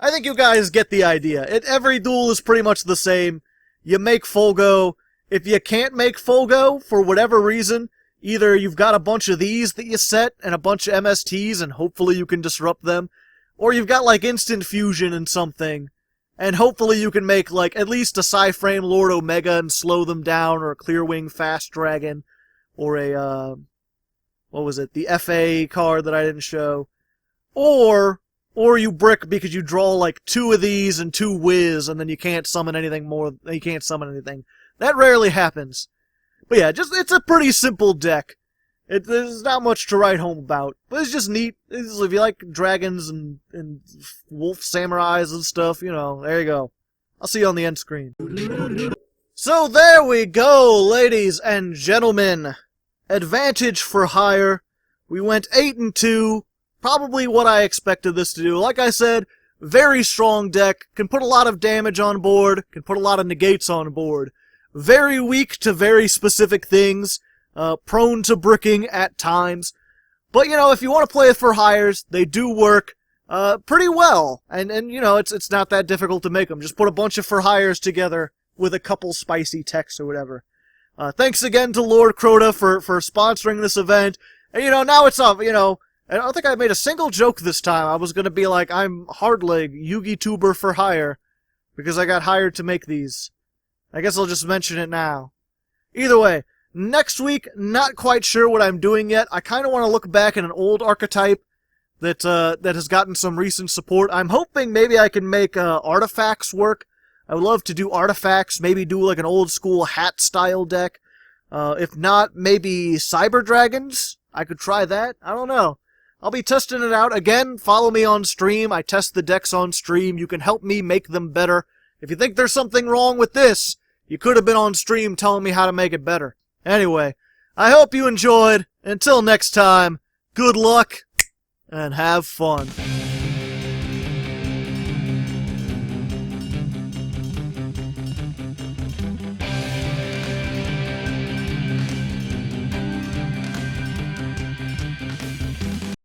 I think you guys get the idea. Every duel is pretty much the same. You make full go. If you can't make full go, for whatever reason, either you've got a bunch of these that you set and a bunch of MSTs and hopefully you can disrupt them, or you've got like instant fusion and something. And hopefully you can make, like, at least a Timelord Omega and slow them down, or a Clearwing Fast Dragon, or a, what was it, the FA card that I didn't show. Or you brick because you draw, like, 2 of these and 2 Whiz, and then you can't summon anything more, you can't summon anything. That rarely happens. But yeah, it's a pretty simple deck. There's not much to write home about, but it's just neat. If you like dragons and wolf samurais and stuff, you know, there you go. I'll see you on the end screen. So there we go, ladies and gentlemen. Advantage for hire. We went 8-2. Probably what I expected this to do. Like I said, very strong deck. Can put a lot of damage on board. Can put a lot of negates on board. Very weak to very specific things. Prone to bricking at times. But, you know, if you want to play it for hires, they do work pretty well. And you know, it's not that difficult to make them. Just put a bunch of for hires together with a couple spicy texts or whatever. Thanks again to Lord Crota for sponsoring this event. And, you know, now it's off, you know, I don't think I made a single joke this time. I was going to be like, I'm Hardleg, Yugi-tuber for hire, because I got hired to make these. I guess I'll just mention it now. Either way, next week, not quite sure what I'm doing yet. I kind of want to look back at an old archetype that has gotten some recent support. I'm hoping maybe I can make artifacts work. I would love to do artifacts, maybe do like an old school hat-style deck. If not, maybe Cyber Dragons? I could try that. I don't know. I'll be testing it out. Again, follow me on stream. I test the decks on stream. You can help me make them better. If you think there's something wrong with this, you could have been on stream telling me how to make it better. Anyway, I hope you enjoyed. Until next time, good luck, and have fun.